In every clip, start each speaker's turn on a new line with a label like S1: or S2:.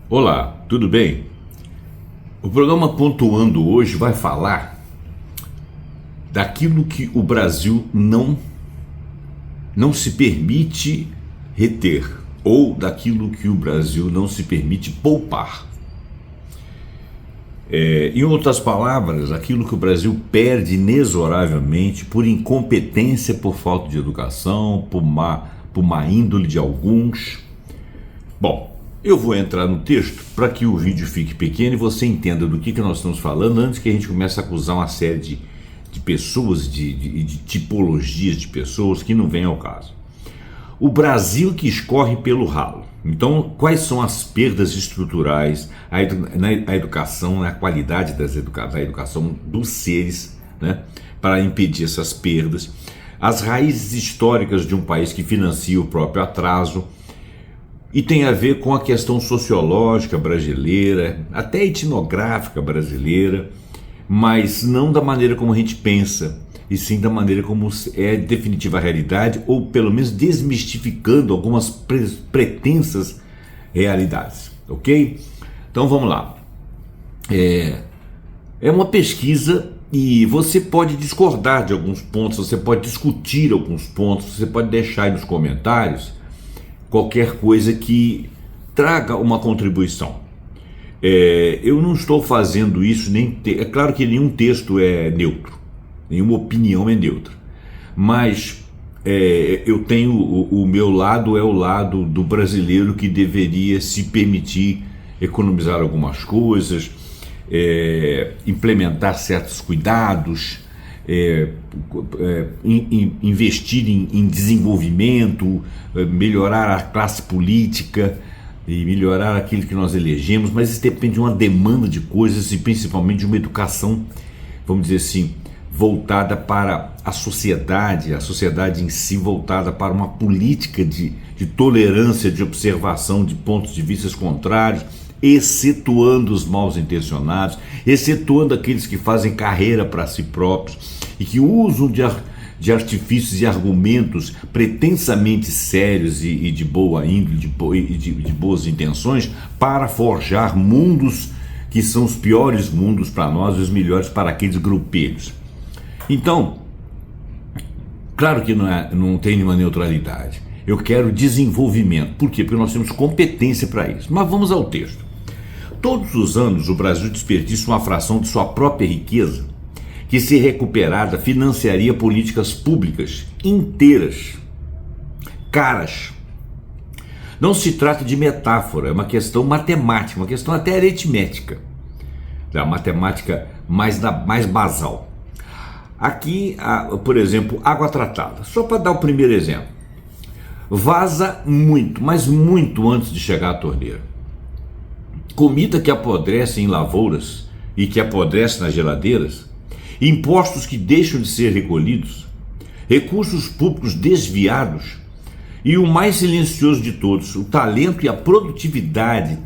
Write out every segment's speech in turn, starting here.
S1: Olá, tudo bem? O programa Pontuando hoje vai falar daquilo que o Brasil não se permite reter, ou daquilo que o Brasil não se permite poupar. Em outras palavras, aquilo que o Brasil perde inexoravelmente por incompetência, por falta de educação, por má índole de alguns. Bom, eu vou entrar no texto para que o vídeo fique pequeno e você entenda do que nós estamos falando antes que a gente comece a acusar uma série de pessoas, de tipologias de pessoas que não vem ao caso. O Brasil que escorre pelo ralo. Então, quais são as perdas estruturais na educação, na qualidade da educação dos seres, né, para impedir essas perdas? As raízes históricas de um país que financia o próprio atraso, e tem a ver com a questão sociológica brasileira, até etnográfica brasileira, mas não da maneira como a gente pensa, e sim da maneira como é definitiva a realidade, ou pelo menos desmistificando algumas pretensas realidades, ok? Então vamos lá. É uma pesquisa e você pode discordar de alguns pontos, você pode discutir alguns pontos, você pode deixar aí nos comentários qualquer coisa que traga uma contribuição. Eu não estou fazendo isso, é claro que nenhum texto é neutro, nenhuma opinião é neutra, mas eu tenho o meu lado, é o lado do brasileiro que deveria se permitir economizar algumas coisas, implementar certos cuidados, investir em desenvolvimento, melhorar a classe política e melhorar aquilo que nós elegemos, mas isso depende de uma demanda de coisas e principalmente de uma educação, vamos dizer assim, voltada para a sociedade em si, voltada para uma política de tolerância, de observação de pontos de vista contrários, excetuando os mal intencionados, excetuando aqueles que fazem carreira para si próprios e que usam de artifícios e argumentos pretensamente sérios e de boa índole, de boas intenções, para forjar mundos que são os piores mundos para nós e os melhores para aqueles grupelhos. Então, claro que não tem nenhuma neutralidade. Eu quero desenvolvimento. Por quê? Porque nós temos competência para isso. Mas vamos ao texto. Todos os anos o Brasil desperdiça uma fração de sua própria riqueza que, se recuperada, financiaria políticas públicas inteiras, caras. Não se trata de metáfora, é uma questão matemática, uma questão até aritmética, da matemática mais basal. Aqui, por exemplo, água tratada. Só para dar o primeiro exemplo. Vaza muito, mas muito antes de chegar à torneira. Comida que apodrece em lavouras e que apodrece nas geladeiras, impostos que deixam de ser recolhidos, recursos públicos desviados e o mais silencioso de todos, o talento e produtividade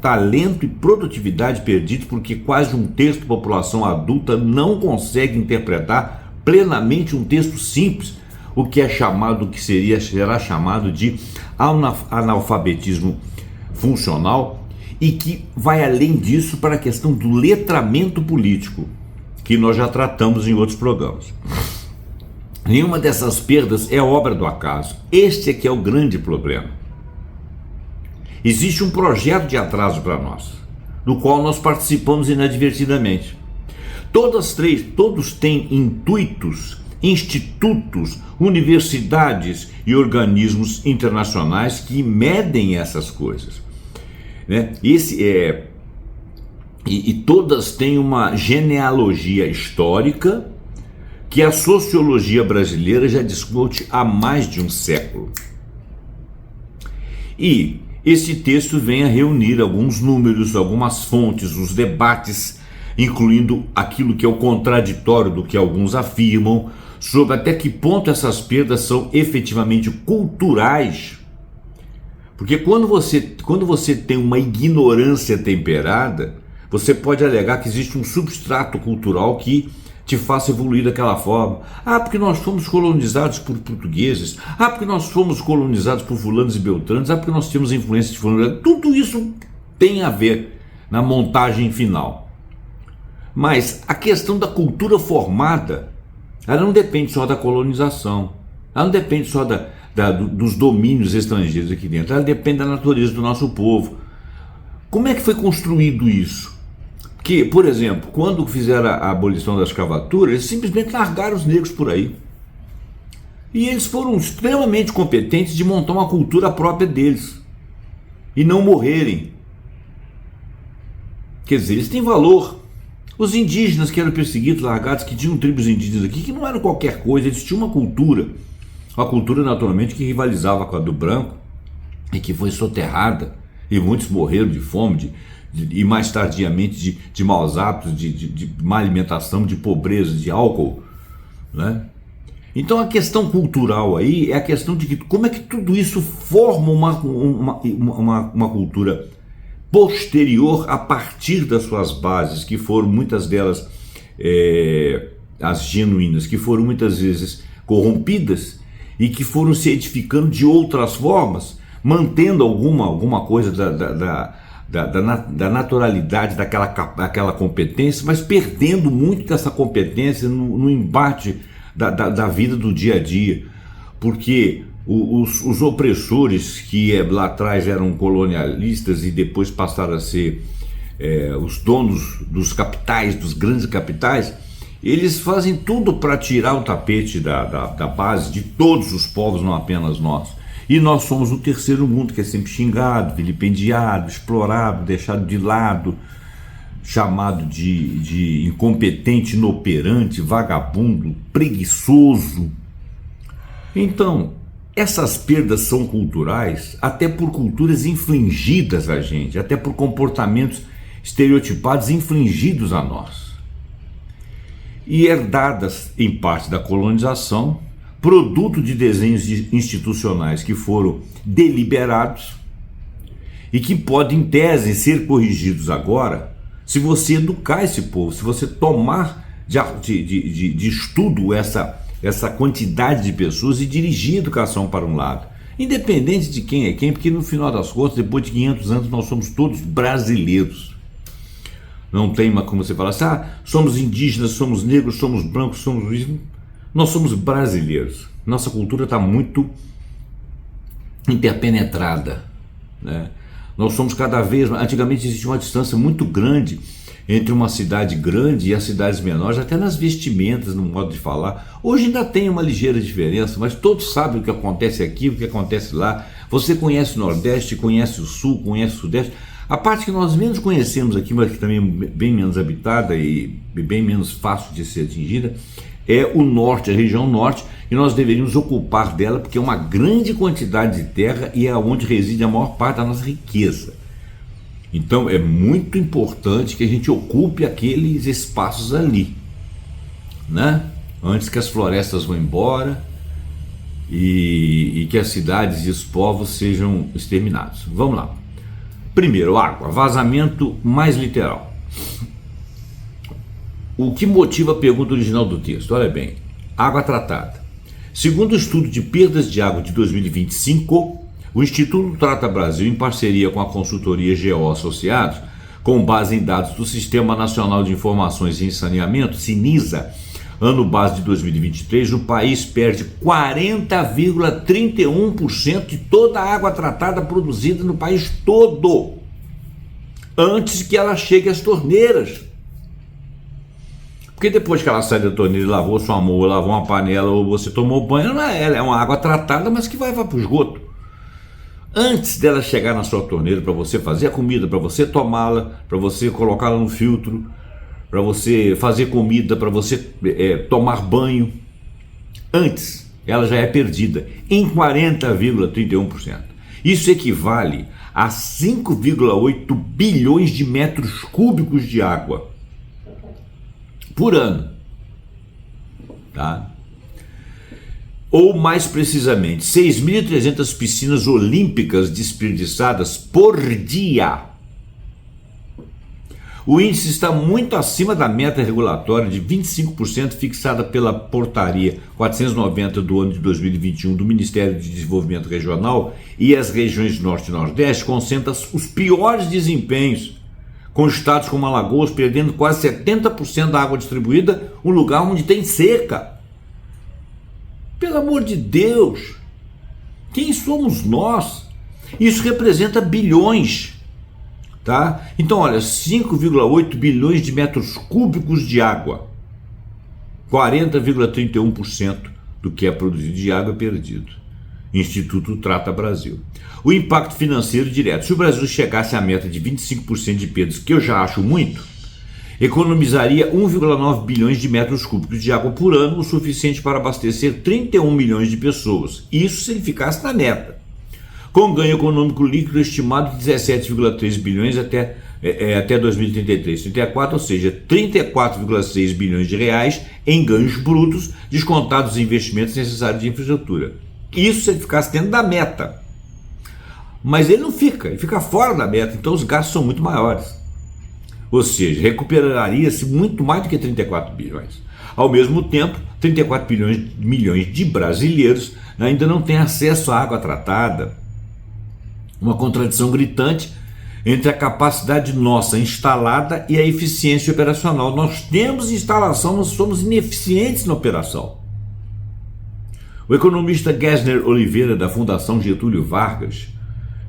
S1: perdidos porque quase um terço da população adulta não consegue interpretar plenamente um texto simples, o que será chamado de analfabetismo funcional, e que vai além disso para a questão do letramento político, que nós já tratamos em outros programas. Nenhuma dessas perdas é obra do acaso. Este é que é o grande problema. Existe um projeto de atraso para nós, do qual nós participamos inadvertidamente. Todos têm intuitos, institutos, universidades e organismos internacionais que medem essas coisas, né? E todas têm uma genealogia histórica que a sociologia brasileira já discute há mais de um século. E esse texto vem a reunir alguns números, algumas fontes, os debates, incluindo aquilo que é o contraditório do que alguns afirmam, sobre até que ponto essas perdas são efetivamente culturais. Porque quando você tem uma ignorância temperada, você pode alegar que existe um substrato cultural que te faça evoluir daquela forma. Porque nós fomos colonizados por portugueses. Porque nós fomos colonizados por fulanos e beltranos. Porque nós temos influência de fulanos. Tudo isso tem a ver na montagem final. Mas a questão da cultura formada, ela não depende só da colonização, ela não depende só dos domínios estrangeiros aqui dentro, ela depende da natureza do nosso povo. Como é que foi construído isso? Que, por exemplo, quando fizeram a abolição da escravatura, eles simplesmente largaram os negros por aí. E eles foram extremamente competentes de montar uma cultura própria deles e não morrerem. Quer dizer, eles têm valor. Os indígenas que eram perseguidos, largados, que tinham tribos indígenas aqui, que não eram qualquer coisa, eles tinham uma cultura naturalmente que rivalizava com a do branco e que foi soterrada, e muitos morreram de fome, e mais tardiamente de maus hábitos, de má alimentação, de pobreza, de álcool, né? Então a questão cultural aí é a questão de como é que tudo isso forma uma cultura posterior a partir das suas bases, que foram muitas delas as genuínas, que foram muitas vezes corrompidas e que foram se edificando de outras formas, mantendo alguma coisa da naturalidade daquela competência, mas perdendo muito dessa competência no embate da vida do dia a dia, porque os opressores que lá atrás eram colonialistas e depois passaram a ser os donos dos capitais, dos grandes capitais, eles fazem tudo para tirar o tapete da base de todos os povos, não apenas nós. E nós somos o terceiro mundo, que é sempre xingado, vilipendiado, explorado, deixado de lado, chamado de incompetente, inoperante, vagabundo, preguiçoso. Então, essas perdas são culturais, até por culturas infligidas a gente, até por comportamentos estereotipados infligidos a nós. E herdadas em parte da colonização, produto de desenhos institucionais que foram deliberados e que podem, em tese, ser corrigidos agora, se você educar esse povo, se você tomar de estudo essa quantidade de pessoas e dirigir a educação para um lado, independente de quem é quem, porque no final das contas, depois de 500 anos, nós somos todos brasileiros. Não tem uma, como você fala assim, somos indígenas, somos negros, somos brancos, nós somos brasileiros. Nossa cultura está muito interpenetrada, né? Nós somos cada vez, antigamente existia uma distância muito grande entre uma cidade grande e as cidades menores, até nas vestimentas, no modo de falar. Hoje ainda tem uma ligeira diferença, mas todos sabem o que acontece aqui, o que acontece lá. Você conhece o Nordeste, conhece o Sul, conhece o Sudeste. A parte que nós menos conhecemos aqui, mas que também é bem menos habitada e bem menos fácil de ser atingida, é o Norte, a região Norte, e nós deveríamos ocupar dela, porque é uma grande quantidade de terra e é onde reside a maior parte da nossa riqueza. Então é muito importante que a gente ocupe aqueles espaços ali, né? Antes que as florestas vão embora e que as cidades e os povos sejam exterminados. Vamos lá. Primeiro, água, vazamento mais literal. O que motiva a pergunta original do texto? Olha bem, água tratada. Segundo o estudo de perdas de água de 2025, o Instituto Trata Brasil, em parceria com a consultoria GO Associados, com base em dados do Sistema Nacional de Informações em Saneamento, SINISA, ano base de 2023, o país perde 40,31% de toda a água tratada produzida no país todo, antes que ela chegue às torneiras. Porque depois que ela sai da torneira e lavou sua mão, ou lavou uma panela, ou você tomou banho, não é ela, é uma água tratada, mas que vai para o esgoto. Antes dela chegar na sua torneira, para você fazer a comida, para você tomá-la, para você colocá-la no filtro, para você fazer comida, para você tomar banho, antes ela já é perdida em 40,31%. Isso equivale a 5,8 bilhões de metros cúbicos de água por ano, tá? Ou mais precisamente, 6.300 piscinas olímpicas desperdiçadas por dia. O índice está muito acima da meta regulatória de 25% fixada pela portaria 490 do ano de 2021 do Ministério de Desenvolvimento Regional, e as regiões Norte e Nordeste concentram os piores desempenhos, com estados como Alagoas perdendo quase 70% da água distribuída, um lugar onde tem seca. Pelo amor de Deus, quem somos nós? Isso representa bilhões, tá? Então, olha, 5,8 bilhões de metros cúbicos de água, 40,31% do que é produzido de água é perdido. Instituto Trata Brasil. O impacto financeiro direto: se o Brasil chegasse à meta de 25% de perdas, que eu já acho muito, economizaria 1,9 bilhões de metros cúbicos de água por ano, o suficiente para abastecer 31 milhões de pessoas. Isso se ele ficasse na meta. Com ganho econômico líquido estimado de 17,3 bilhões até 2033-34, ou seja, 34,6 bilhões de reais em ganhos brutos, descontados os investimentos necessários de infraestrutura. Isso se ele ficasse dentro da meta. Mas ele não fica, ele fica fora da meta, então os gastos são muito maiores. Ou seja, recuperaria-se muito mais do que 34 bilhões. Ao mesmo tempo, 34 milhões de brasileiros ainda não têm acesso à água tratada. Uma contradição gritante entre a capacidade nossa instalada e a eficiência operacional. Nós temos instalação, mas somos ineficientes na operação. O economista Gessner Oliveira, da Fundação Getúlio Vargas,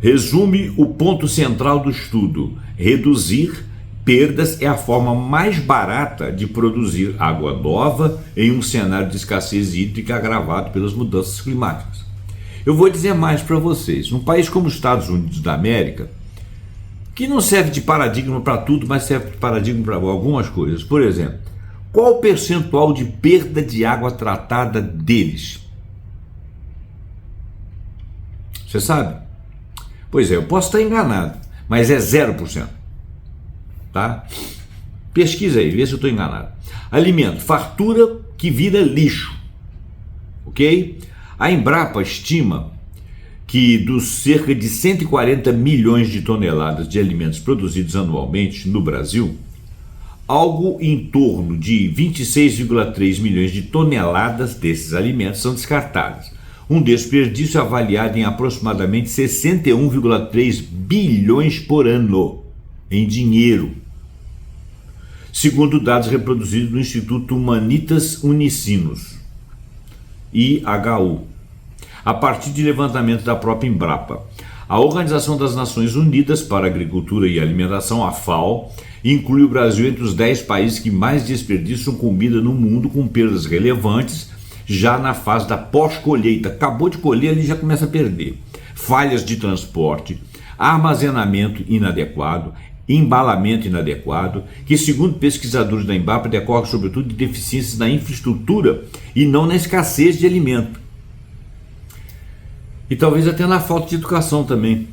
S1: resume o ponto central do estudo: reduzir perdas é a forma mais barata de produzir água nova em um cenário de escassez hídrica agravado pelas mudanças climáticas. Eu vou dizer mais para vocês. Num país como os Estados Unidos da América, que não serve de paradigma para tudo, mas serve de paradigma para algumas coisas. Por exemplo, qual o percentual de perda de água tratada deles? Você sabe? Pois é, eu posso estar enganado, mas é 0%. Tá? Pesquisa aí, vê se eu estou enganado. Alimento: fartura que vira lixo. Ok? A Embrapa estima que dos cerca de 140 milhões de toneladas de alimentos produzidos anualmente no Brasil, algo em torno de 26,3 milhões de toneladas desses alimentos são descartados. Um desperdício avaliado em aproximadamente 61,3 bilhões por ano em dinheiro, segundo dados reproduzidos no Instituto Humanitas Unicinos, IHU, a partir de levantamento da própria Embrapa. A Organização das Nações Unidas para a Agricultura e Alimentação, a FAO, inclui o Brasil entre os 10 países que mais desperdiçam comida no mundo, com perdas relevantes já na fase da pós-colheita. Acabou de colher, ele já começa a perder. Falhas de transporte, armazenamento inadequado, embalamento inadequado, que, segundo pesquisadores da Embrapa, decorre sobretudo de deficiências na infraestrutura e não na escassez de alimento. E talvez até na falta de educação também,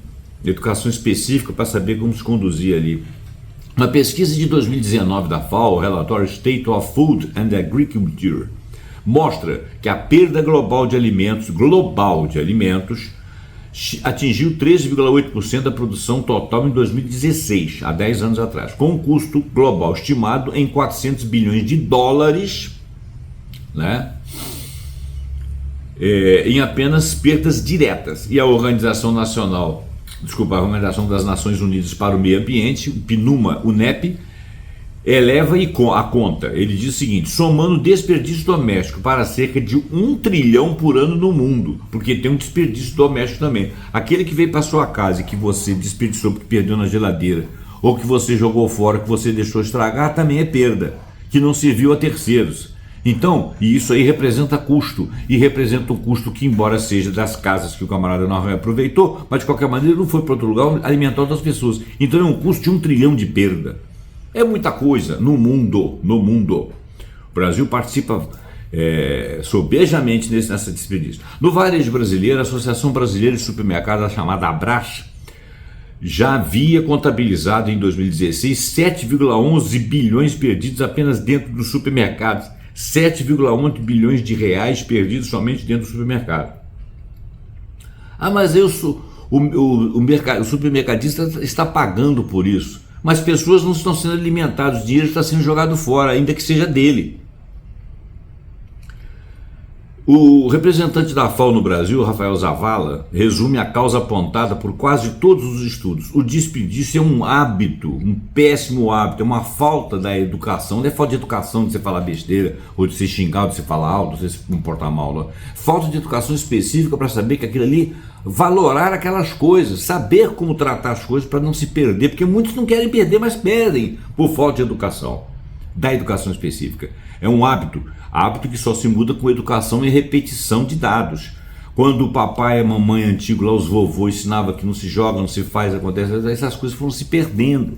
S1: educação específica para saber como se conduzir ali. Uma pesquisa de 2019 da FAO, o relatório State of Food and Agriculture, mostra que a perda global de alimentos atingiu 13,8% da produção total em 2016, há 10 anos atrás, com um custo global estimado em 400 bilhões de dólares, né? Em apenas perdas diretas. E a Organização das Nações Unidas para o Meio Ambiente, o PNUMA, UNEP, eleva a conta. Ele diz o seguinte: somando desperdício doméstico para cerca de 1 trilhão por ano no mundo, porque tem um desperdício doméstico também. Aquele que veio para sua casa e que você desperdiçou porque perdeu na geladeira, ou que você jogou fora, que você deixou estragar, também é perda, que não serviu a terceiros. Então, e isso aí representa custo, e representa um custo que, embora seja das casas que o camarada não aproveitou, mas de qualquer maneira não foi para outro lugar alimentar outras pessoas. Então é um custo de 1 trilhão de perda. É muita coisa no mundo. O Brasil participa sobejamente nessa desperdício. No varejo brasileiro, a Associação Brasileira de Supermercados, a chamada Abrax, já havia contabilizado em 2016 7,11 bilhões perdidos apenas dentro dos supermercados. 7,11 bilhões de reais perdidos somente dentro do supermercado. Ah, mas o supermercadista está pagando por isso. mas pessoas não estão sendo alimentadas, o dinheiro está sendo jogado fora, ainda que seja dele. O representante da FAO no Brasil, Rafael Zavala, resume a causa apontada por quase todos os estudos. O desperdício é um hábito, um péssimo hábito, é uma falta da educação. Não é falta de educação de você falar besteira, ou de você xingar, ou de você falar alto, ou de você se comportar mal. Não. Falta de educação específica para saber que aquilo ali, valorar aquelas coisas, saber como tratar as coisas para não se perder, porque muitos não querem perder, mas perdem por falta de educação, da educação específica. É um hábito que só se muda com educação e repetição de dados. Quando o papai e a mamãe antigo, lá os vovôs, ensinava que não se joga, não se faz, acontece, essas coisas foram se perdendo.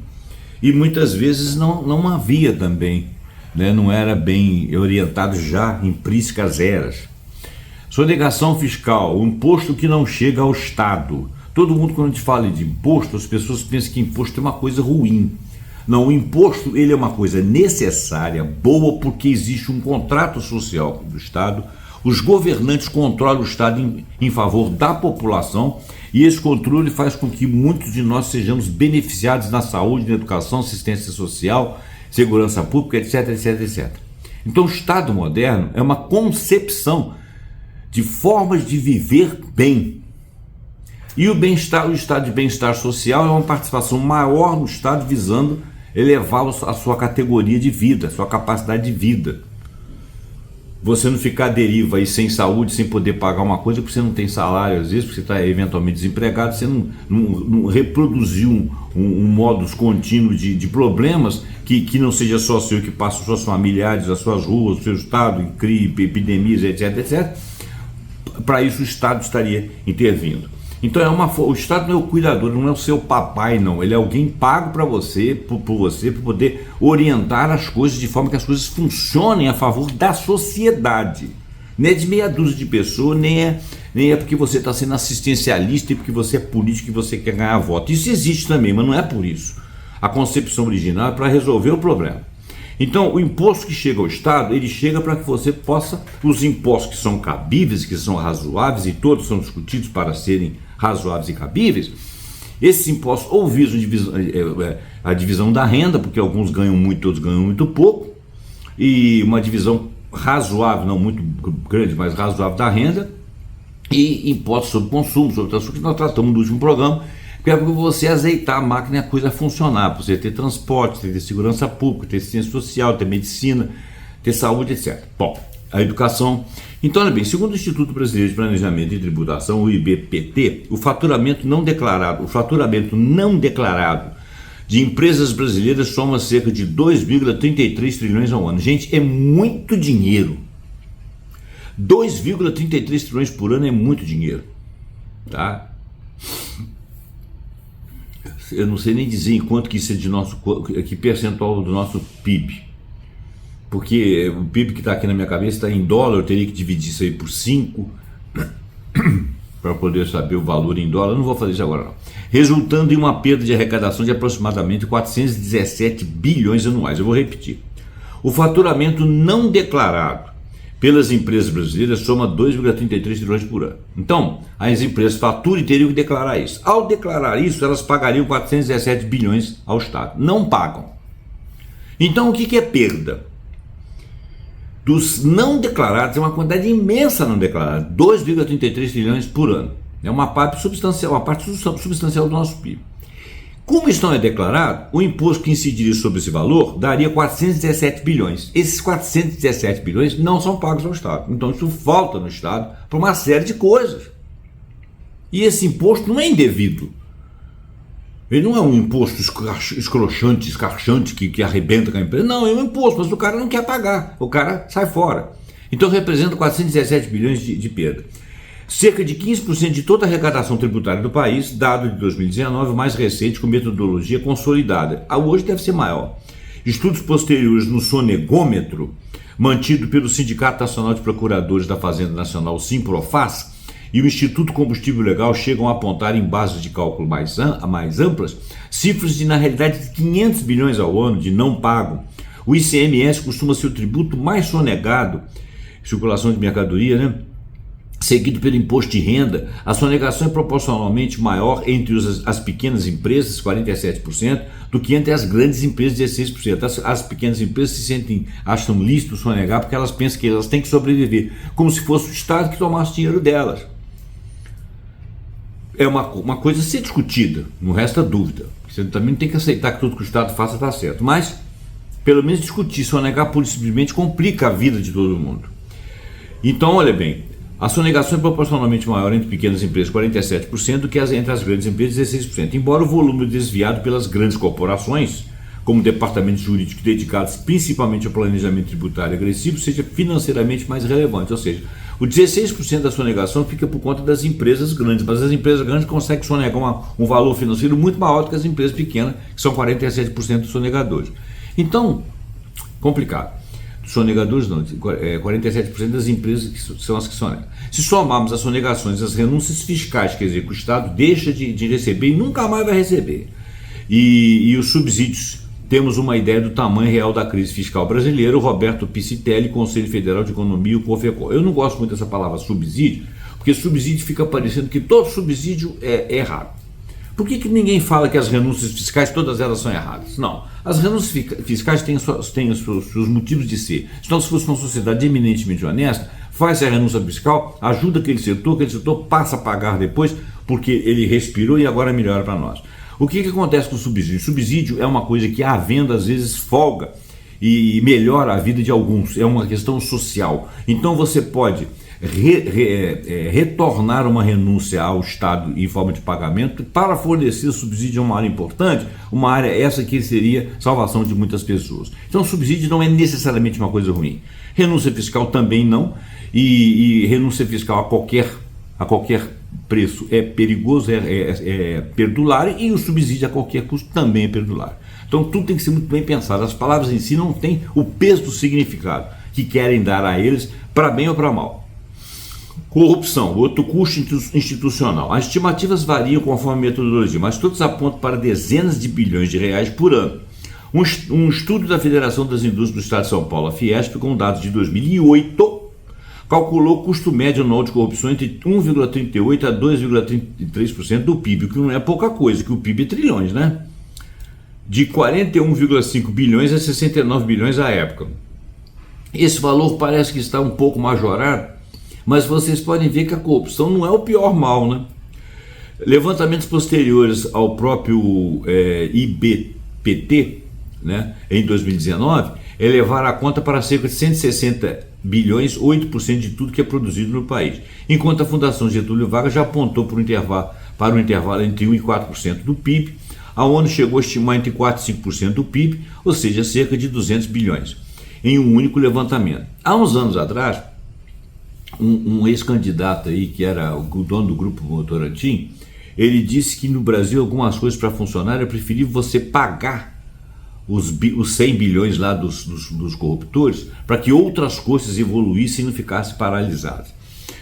S1: E muitas vezes não havia também, né? Não era bem orientado já em príncipes eras. Sonegação fiscal, o imposto que não chega ao Estado. Todo mundo, quando a gente fala de imposto, as pessoas pensam que imposto é uma coisa ruim. Não, o imposto ele é uma coisa necessária, boa, porque existe um contrato social do Estado, os governantes controlam o Estado em favor da população e esse controle faz com que muitos de nós sejamos beneficiados na saúde, na educação, assistência social, segurança pública, etc, etc, etc. Então o Estado moderno é uma concepção de formas de viver bem. E o bem-estar, o estado de bem-estar social é uma participação maior no Estado visando elevar a sua categoria de vida, a sua capacidade de vida. Você não ficar à deriva aí sem saúde, sem poder pagar uma coisa porque você não tem salário, às vezes porque você está eventualmente desempregado, você não reproduziu um modus contínuo de problemas que não seja só seu, que passa os seus familiares, as suas ruas, o seu estado, crie epidemias, etc, etc. Para isso o Estado estaria intervindo. Então o Estado não é o cuidador, não é o seu papai, não. Ele é alguém pago para você, por você, para poder orientar as coisas de forma que as coisas funcionem a favor da sociedade. Não é de meia dúzia de pessoas, nem é porque você está sendo assistencialista e porque você é político e você quer ganhar voto. Isso existe também, mas não é por isso. A concepção original é para resolver o problema. Então, o imposto que chega ao Estado, ele chega para que você possa, os impostos que são cabíveis, que são razoáveis, e todos são discutidos para serem razoáveis e cabíveis, esses impostos ou visam a divisão da renda, porque alguns ganham muito, outros ganham muito pouco, e uma divisão razoável, não muito grande, mas razoável da renda, e impostos sobre consumo, sobre outras coisas que nós tratamos no último programa, que é para você azeitar a máquina e a coisa funcionar, para você ter transporte, ter segurança pública, ter assistência social, ter medicina, ter saúde, etc. Bom, a educação. Então, olha bem, segundo o Instituto Brasileiro de Planejamento e Tributação, o IBPT, o faturamento não declarado de empresas brasileiras soma cerca de 2,33 trilhões ao ano. Gente, é muito dinheiro. 2,33 trilhões por ano é muito dinheiro, tá? Eu não sei nem dizer em quanto que isso é que percentual do nosso PIB, porque o PIB que está aqui na minha cabeça está em dólar, eu teria que dividir isso aí por 5 para poder saber o valor em dólar. Eu não vou fazer isso agora não. Resultando em uma perda de arrecadação de aproximadamente 417 bilhões anuais. Eu vou repetir. O faturamento não declarado pelas empresas brasileiras soma 2,33 trilhões por ano. Então, as empresas faturam e teriam que declarar isso. Ao declarar isso, elas pagariam 417 bilhões ao Estado. Não pagam. Então, o que é perda? Dos não declarados, é uma quantidade imensa não declarada, 2,33 trilhões por ano. É uma parte substancial do nosso PIB. Como isso não é declarado, o imposto que incidiria sobre esse valor daria 417 bilhões. Esses 417 bilhões não são pagos ao Estado. Então isso falta no Estado para uma série de coisas. E esse imposto não é indevido. Ele não é um imposto escrachante que arrebenta com a empresa. Não, é um imposto, mas o cara não quer pagar. O cara sai fora. Então representa 417 bilhões de perda. Cerca de 15% de toda a arrecadação tributária do país, dado de 2019, o mais recente, com metodologia consolidada. Hoje deve ser maior. Estudos posteriores no sonegômetro, mantido pelo Sindicato Nacional de Procuradores da Fazenda Nacional, o Simprofaz, e o Instituto Combustível Legal chegam a apontar em bases de cálculo mais amplas, cifras de, na realidade, de 500 bilhões ao ano de não pago. O ICMS costuma ser o tributo mais sonegado, circulação de mercadoria, né? seguido pelo imposto de renda. A sonegação é proporcionalmente maior entre as pequenas empresas, 47%, do que entre as grandes empresas, 16%. As pequenas empresas acham lícito sonegar porque elas pensam que elas têm que sobreviver, como se fosse o Estado que tomasse dinheiro delas. É uma coisa a ser discutida, não resta dúvida. Você também não tem que aceitar que tudo que o Estado faça está certo, mas pelo menos discutir. Sonegar pura e simplesmente complica a vida de todo mundo. Então, olha bem, a sonegação é proporcionalmente maior entre pequenas empresas, 47%, do que entre as grandes empresas, 16%. Embora o volume desviado pelas grandes corporações, como departamentos jurídicos dedicados principalmente ao planejamento tributário agressivo, seja financeiramente mais relevante. Ou seja, o 16% da sonegação fica por conta das empresas grandes, mas as empresas grandes conseguem sonegar um valor financeiro muito maior do que as empresas pequenas, que são 47% dos sonegadores. Então, complicado. Sonegadores não, 47% das empresas que são as que sonegam. Se somarmos as sonegações, as renúncias fiscais, quer dizer, que o Estado deixa de receber e nunca mais vai receber, e os subsídios, temos uma ideia do tamanho real da crise fiscal brasileira. O Roberto Piscitelli, Conselho Federal de Economia, o COFECO. Eu não gosto muito dessa palavra subsídio, porque subsídio fica parecendo que todo subsídio é errado. Por que ninguém fala que as renúncias fiscais, todas elas são erradas? Não, as renúncias fiscais têm os seus motivos de ser. Então, se fosse uma sociedade eminentemente honesta, faz a renúncia fiscal, ajuda aquele setor passa a pagar depois, porque ele respirou e agora melhora para nós. O que acontece com o subsídio? O subsídio é uma coisa que a venda às vezes folga e melhora a vida de alguns, é uma questão social. Então você pode retornar uma renúncia ao Estado em forma de pagamento para fornecer subsídio a uma área importante, uma área essa que seria salvação de muitas pessoas. Então subsídio não é necessariamente uma coisa ruim. Renúncia fiscal também não, e renúncia fiscal a qualquer preço é perigoso, é perdulário, e o subsídio a qualquer custo também é perdulário. Então tudo tem que ser muito bem pensado. As palavras em si não têm o peso do significado que querem dar a eles, para bem ou para mal. Corrupção, outro custo institucional. As estimativas variam conforme a metodologia, mas todos apontam para dezenas de bilhões de reais por ano. Um estudo da Federação das Indústrias do Estado de São Paulo, a Fiesp, com dados de 2008, calculou o custo médio anual de corrupção entre 1,38% a 2,33% do PIB, o que não é pouca coisa, que o PIB é trilhões, né? De 41,5 bilhões a 69 bilhões à época. Esse valor parece que está um pouco majorado, mas vocês podem ver que a corrupção não é o pior mal, né? Levantamentos posteriores ao próprio IBPT, né, em 2019, elevaram a conta para cerca de 160 bilhões, 8% de tudo que é produzido no país. Enquanto a Fundação Getúlio Vargas já apontou para um intervalo entre 1% e 4% do PIB, a ONU chegou a estimar entre 4% e 5% do PIB, ou seja, cerca de 200 bilhões, em um único levantamento. Há uns anos atrás, um ex-candidato aí, que era o dono do Grupo Votorantim, ele disse que no Brasil algumas coisas para funcionar é preferível você pagar os 100 bilhões lá dos corruptores para que outras coisas evoluíssem e não ficassem paralisadas.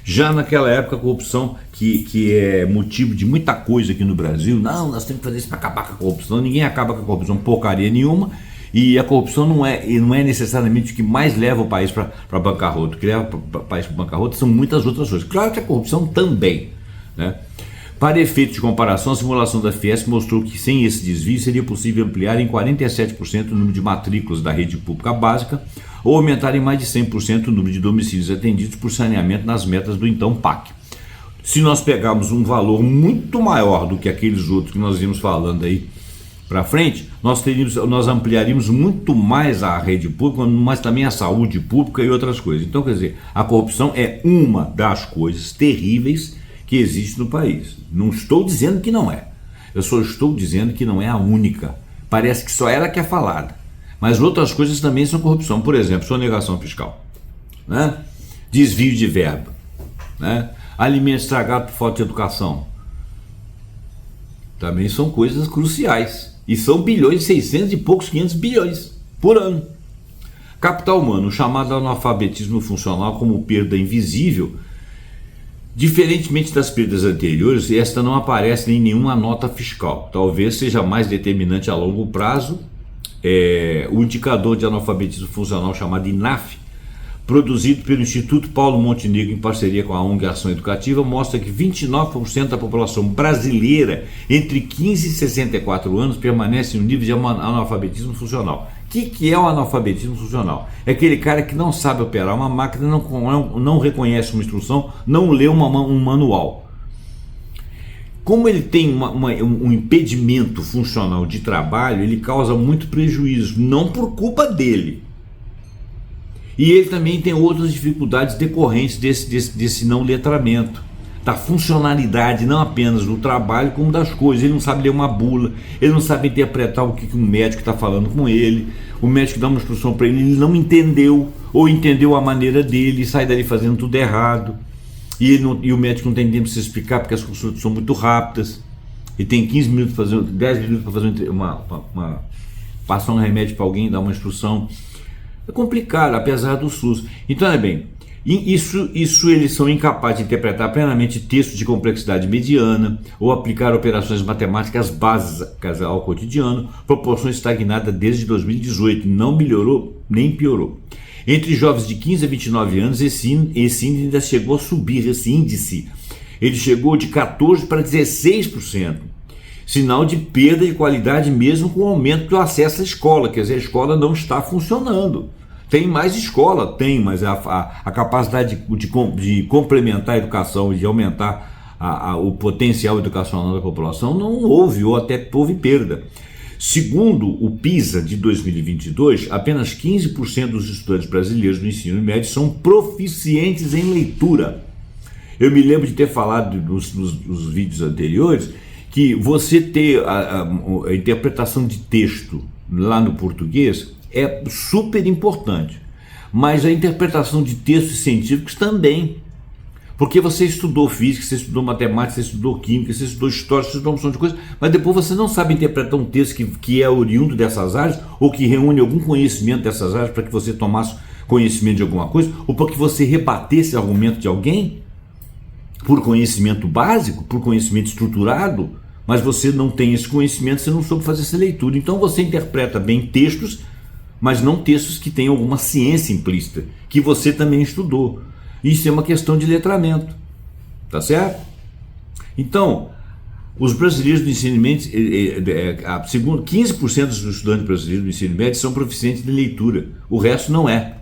S1: Já naquela época a corrupção, que é motivo de muita coisa aqui no Brasil, não, nós temos que fazer isso para acabar com a corrupção. Ninguém acaba com a corrupção, porcaria nenhuma, e a corrupção não é necessariamente o que mais leva o país para bancarrota. O que leva o país para bancarrota são muitas outras coisas. Claro que a corrupção também, né? Para efeito de comparação, a simulação da Fiesp mostrou que sem esse desvio seria possível ampliar em 47% o número de matrículas da rede pública básica ou aumentar em mais de 100% o número de domicílios atendidos por saneamento nas metas do então PAC. Se nós pegarmos um valor muito maior do que aqueles outros que nós vimos falando aí para frente, nós ampliaríamos muito mais a rede pública, mas também a saúde pública e outras coisas. Então, quer dizer, a corrupção é uma das coisas terríveis que existe no país. Não estou dizendo que não é. Eu só estou dizendo que não é a única. Parece que só ela que é falada. Mas outras coisas também são corrupção. Por exemplo, sonegação fiscal, né? Desvio de verba, né? Alimento estragado por falta de educação. Também são coisas cruciais. E são bilhões, 600 e poucos, 500 bilhões por ano. Capital humano, o chamado analfabetismo funcional como perda invisível. Diferentemente das perdas anteriores, esta não aparece em nenhuma nota fiscal. Talvez seja mais determinante a longo prazo o indicador de analfabetismo funcional chamado INAF, produzido pelo Instituto Paulo Montenegro em parceria com a ONG Ação Educativa, mostra que 29% da população brasileira entre 15 e 64 anos permanece em um nível de analfabetismo funcional. O que é o analfabetismo funcional? É aquele cara que não sabe operar uma máquina, não reconhece uma instrução, não lê um manual. Como ele tem um impedimento funcional de trabalho, ele causa muito prejuízo, não por culpa dele. E ele também tem outras dificuldades decorrentes desse não letramento, da funcionalidade não apenas do trabalho, como das coisas. Ele não sabe ler uma bula, ele não sabe interpretar o que um médico está falando com ele, o médico dá uma instrução para ele não entendeu, ou entendeu a maneira dele e sai dali fazendo tudo errado. E o médico não tem tempo de se explicar porque as consultas são muito rápidas, e tem 15 minutos para fazer, 10 minutos para fazer passar um remédio para alguém, dar uma instrução. É complicado, apesar do SUS. Então, olha bem, isso eles são incapazes de interpretar plenamente textos de complexidade mediana ou aplicar operações matemáticas básicas ao cotidiano, proporção estagnada desde 2018, não melhorou nem piorou. Entre jovens de 15 a 29 anos, esse índice ainda chegou a subir, esse índice. Ele chegou de 14% para 16%. Sinal de perda de qualidade mesmo com o aumento do acesso à escola, quer dizer, a escola não está funcionando. Tem mais escola, tem, mas a capacidade de complementar a educação e de aumentar o potencial educacional da população não houve, ou até houve perda. Segundo o PISA de 2022, apenas 15% dos estudantes brasileiros do ensino médio são proficientes em leitura. Eu me lembro de ter falado nos vídeos anteriores que você ter a interpretação de texto lá no português é super importante, mas a interpretação de textos científicos também, porque você estudou física, você estudou matemática, você estudou química, você estudou história, você estudou uma opção de coisas, mas depois você não sabe interpretar um texto que é oriundo dessas áreas, ou que reúne algum conhecimento dessas áreas para que você tomasse conhecimento de alguma coisa, ou para que você rebatesse o argumento de alguém, por conhecimento básico, por conhecimento estruturado, mas você não tem esse conhecimento, você não soube fazer essa leitura. Então você interpreta bem textos, mas não textos que tenham alguma ciência implícita, que você também estudou. Isso é uma questão de letramento, tá certo? Então, os brasileiros do ensino médio, segundo 15% dos estudantes brasileiros do ensino médio são proficientes em leitura, o resto não é.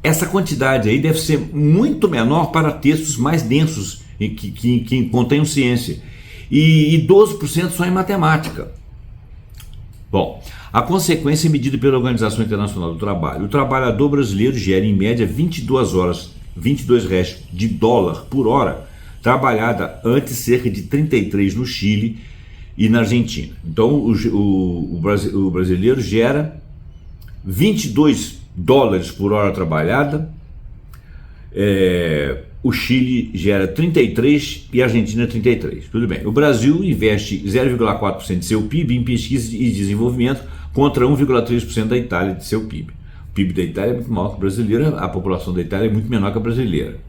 S1: Essa quantidade aí deve ser muito menor para textos mais densos, que contenham ciência, e 12% só em matemática. Bom, a consequência é medida pela Organização Internacional do Trabalho. O trabalhador brasileiro gera em média 22 reais de dólar por hora trabalhada, antes cerca de 33 no Chile e na Argentina. Então o brasileiro gera 22 dólares por hora trabalhada, o Chile gera 33 e a Argentina 33. Tudo bem. O Brasil investe 0,4% de seu PIB em pesquisa e desenvolvimento contra 1,3% da Itália de seu PIB. O PIB da Itália é muito maior que o brasileiro, a população da Itália é muito menor que a brasileira.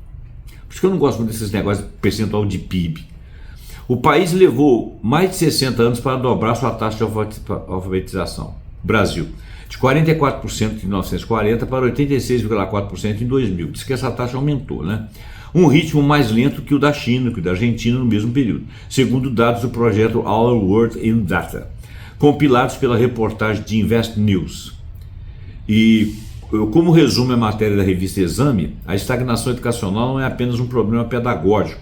S1: Por isso que eu não gosto muito desses negócios de percentual de PIB. O país levou mais de 60 anos para dobrar sua taxa de alfabetização. Brasil, de 44% em 1940 para 86,4% em 2000. Diz que essa taxa aumentou, né? Um ritmo mais lento que o da China, que o da Argentina no mesmo período, segundo dados do projeto Our World in Data, compilados pela reportagem de Invest News. E, como resume a matéria da revista Exame, a estagnação educacional não é apenas um problema pedagógico,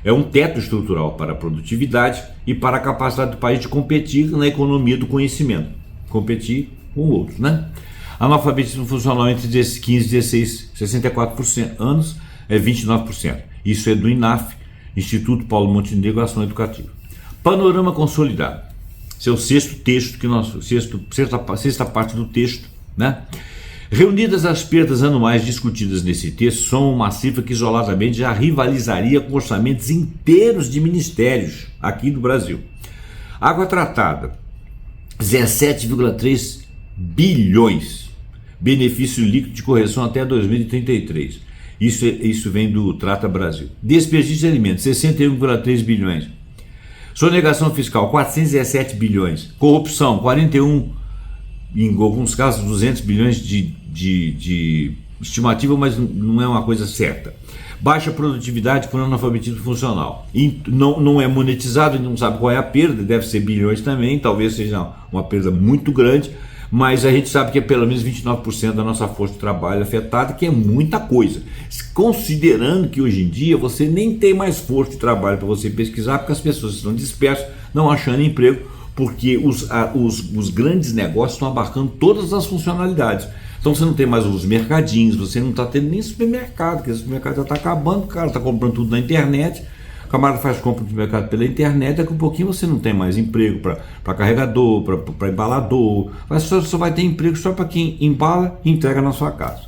S1: é um teto estrutural para a produtividade e para a capacidade do país de competir na economia do conhecimento, competir com outros, né? Analfabetismo funcional entre 15 e 16, 64% anos é 29%. Isso é do INAF, Instituto Paulo Montenegro, Ação Educativa. Panorama consolidado. Esse é o sexto texto sexta parte do texto, né? Reunidas as perdas anuais discutidas nesse texto, são uma cifra que isoladamente já rivalizaria com orçamentos inteiros de ministérios aqui do Brasil. Água tratada, 17,3 bilhões. Benefício líquido de correção até 2033. Isso vem do Trata Brasil. Desperdício de alimentos, 61,3 bilhões. Sonegação fiscal, 417 bilhões. Corrupção, 41, em alguns casos 200 bilhões de de estimativa, mas não é uma coisa certa. Baixa produtividade por analfabetismo funcional. E não é monetizado, a gente não sabe qual é a perda, deve ser bilhões também, talvez seja uma perda muito grande, mas a gente sabe que é pelo menos 29% da nossa força de trabalho afetada, que é muita coisa. Considerando que hoje em dia você nem tem mais força de trabalho para você pesquisar, porque as pessoas estão dispersas, não achando emprego, porque os grandes negócios estão abarcando todas as funcionalidades. Então você não tem mais os mercadinhos, você não está tendo nem supermercado, porque o supermercado já está acabando, o cara está comprando tudo na internet, o camarada faz compra de mercado pela internet, daqui a um pouquinho você não tem mais emprego para carregador, para embalador, mas só vai ter emprego só para quem embala e entrega na sua casa.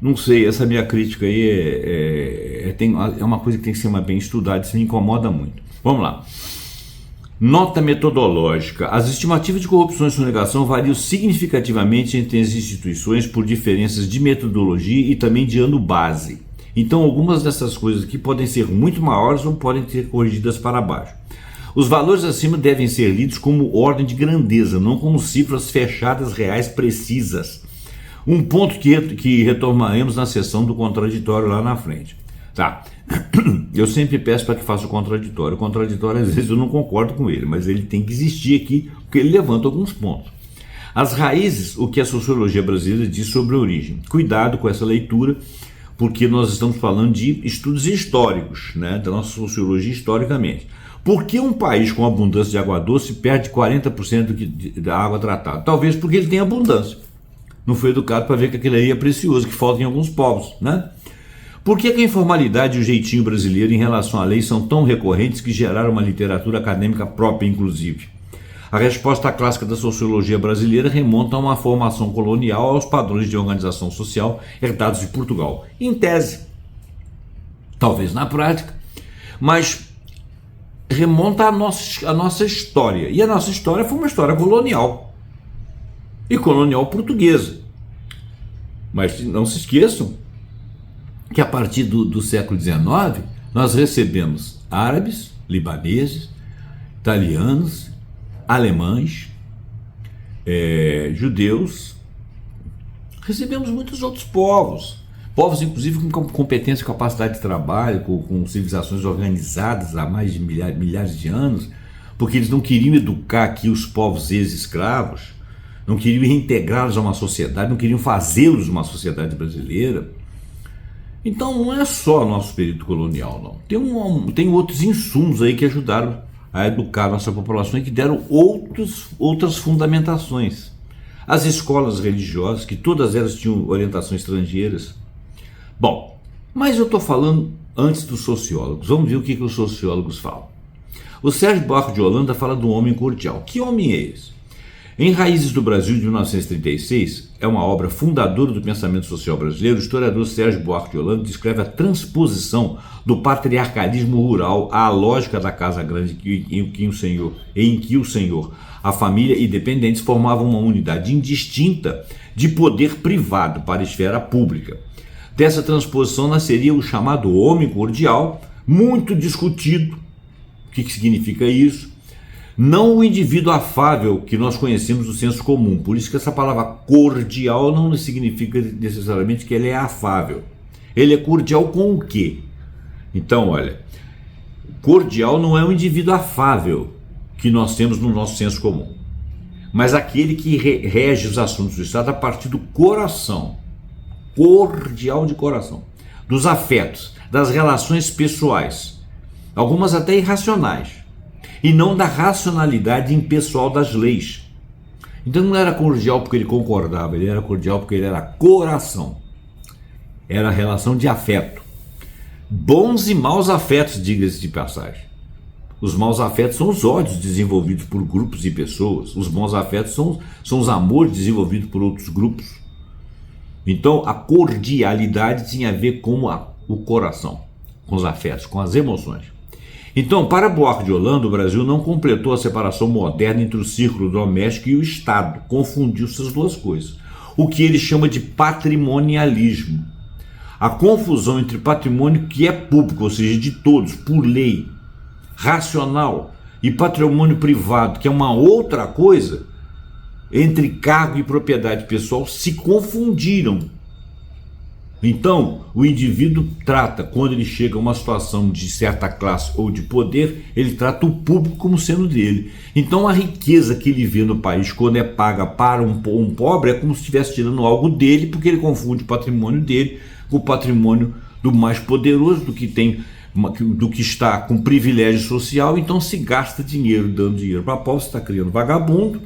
S1: Não sei, essa minha crítica aí é uma coisa que tem que ser mais bem estudada, isso me incomoda muito. Vamos lá. Nota metodológica. As estimativas de corrupção e sonegação variam significativamente entre as instituições por diferenças de metodologia e também de ano base. Então, algumas dessas coisas aqui podem ser muito maiores ou podem ser corrigidas para baixo. Os valores acima devem ser lidos como ordem de grandeza, não como cifras fechadas reais precisas. Um ponto que retomaremos na sessão do contraditório lá na frente. Tá. Eu sempre peço para que faça o contraditório. O contraditório, às vezes, eu não concordo com ele, mas ele tem que existir aqui, porque ele levanta alguns pontos. As raízes, o que a sociologia brasileira diz sobre a origem. Cuidado com essa leitura, porque nós estamos falando de estudos históricos, né, da nossa sociologia historicamente. Por que um país com abundância de água doce perde 40% da água tratada? Talvez porque ele tem abundância. Não foi educado para ver que aquilo aí é precioso, que falta em alguns povos, né? Por que a informalidade e o jeitinho brasileiro em relação à lei são tão recorrentes que geraram uma literatura acadêmica própria, inclusive? A resposta clássica da sociologia brasileira remonta a uma formação colonial aos padrões de organização social herdados de Portugal. Em tese, talvez na prática, mas remonta à nossa história. E a nossa história foi uma história colonial. E colonial portuguesa. Mas não se esqueçam que a partir do século XIX nós recebemos árabes, libaneses, italianos, alemães, judeus, recebemos muitos outros povos inclusive com competência e capacidade de trabalho, com civilizações organizadas há mais de milhares de anos, porque eles não queriam educar aqui os povos ex-escravos, não queriam reintegrá-los a uma sociedade, não queriam fazê-los uma sociedade brasileira. Então não é só nosso período colonial, não. Tem outros insumos aí que ajudaram a educar a nossa população e que deram outras fundamentações. As escolas religiosas, que todas elas tinham orientação estrangeiras. Bom, mas eu estou falando antes dos sociólogos. Vamos ver o que os sociólogos falam. O Sérgio Buarque de Holanda fala do homem cordial. Que homem é esse? Em Raízes do Brasil, de 1936, é uma obra fundadora do pensamento social brasileiro, o historiador Sérgio Buarque de Holanda descreve a transposição do patriarcalismo rural à lógica da casa grande em que o senhor, a família e dependentes formavam uma unidade indistinta de poder privado para a esfera pública. Dessa transposição nasceria o chamado homem cordial, muito discutido. O que significa isso? Não o indivíduo afável que nós conhecemos do senso comum. Por isso que essa palavra cordial não significa necessariamente que ele é afável. Ele é cordial com o quê? Então, olha, cordial não é um indivíduo afável que nós temos no nosso senso comum, mas aquele que rege os assuntos do Estado a partir do coração. Cordial de coração. Dos afetos, das relações pessoais, algumas até irracionais. E não da racionalidade impessoal das leis. Então não era cordial porque ele concordava, ele era cordial porque ele era coração. Era relação de afeto. Bons e maus afetos, diga-se de passagem. Os maus afetos são os ódios desenvolvidos por grupos e pessoas. Os bons afetos são os amores desenvolvidos por outros grupos. Então a cordialidade tinha a ver com o coração, com os afetos, com as emoções. Então, para Buarque de Holanda, o Brasil não completou a separação moderna entre o círculo doméstico e o Estado, confundiu essas duas coisas, o que ele chama de patrimonialismo. A confusão entre patrimônio que é público, ou seja, de todos, por lei, racional, e patrimônio privado, que é uma outra coisa, entre cargo e propriedade pessoal se confundiram. Então, o indivíduo trata, quando ele chega a uma situação de certa classe ou de poder, ele trata o público como sendo dele. Então, a riqueza que ele vê no país, quando é paga para um pobre, é como se estivesse tirando algo dele, porque ele confunde o patrimônio dele com o patrimônio do mais poderoso, do que está com privilégio social. Então, se gasta dinheiro dando dinheiro para pobre, está criando vagabundo,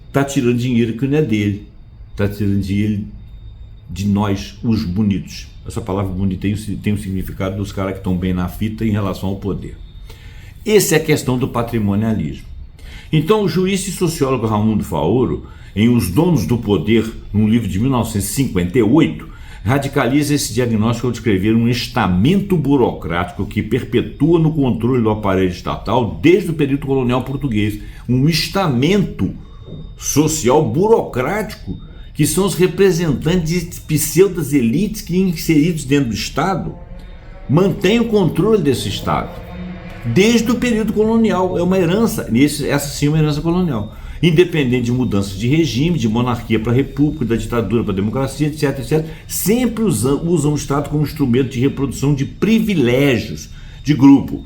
S1: está tirando dinheiro que não é dele, está tirando dinheiro de nós, os bonitos. Essa palavra bonita tem o significado dos caras que estão bem na fita em relação ao poder. Essa é a questão do patrimonialismo. Então, o juiz e sociólogo Raimundo Faoro, em Os Donos do Poder, num livro de 1958, radicaliza esse diagnóstico ao descrever um estamento burocrático que perpetua no controle do aparelho estatal desde o período colonial português. Um estamento social burocrático que são os representantes de pseudas elites que, inseridos dentro do Estado, mantêm o controle desse Estado desde o período colonial. É uma herança, essa sim é uma herança colonial, independente de mudanças de regime, de monarquia para república, da ditadura para democracia, etc, sempre usam o Estado como instrumento de reprodução de privilégios de grupo.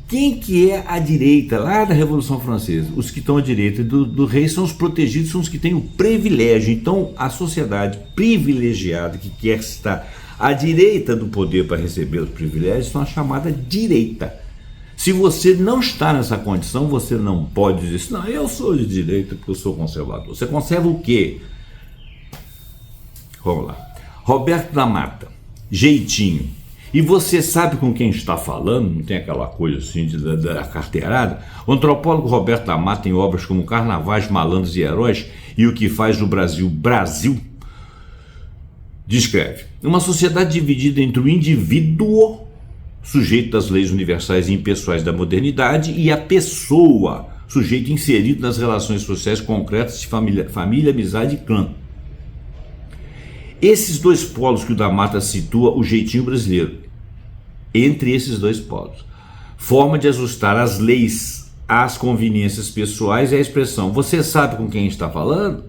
S1: Quem que é a direita lá da Revolução Francesa? Os que estão à direita do rei são os protegidos, são os que têm o privilégio. Então, a sociedade privilegiada, que quer estar à direita do poder para receber os privilégios, são a chamada direita. Se você não está nessa condição, você não pode dizer assim, não, eu sou de direita porque eu sou conservador. Você conserva o quê? Vamos lá. Roberto da Mata, jeitinho. E você sabe com quem está falando, não tem aquela coisa assim da carteirada? O antropólogo Roberto da Mata, em obras como Carnavais, Malandros e Heróis e O que faz do Brasil, descreve uma sociedade dividida entre o indivíduo, sujeito das leis universais e impessoais da modernidade, e a pessoa, sujeito inserido nas relações sociais concretas de família, amizade e clã. Esses dois polos que o da Mata situa o jeitinho brasileiro, entre esses dois polos, forma de ajustar as leis às conveniências pessoais é a expressão, você sabe com quem está falando?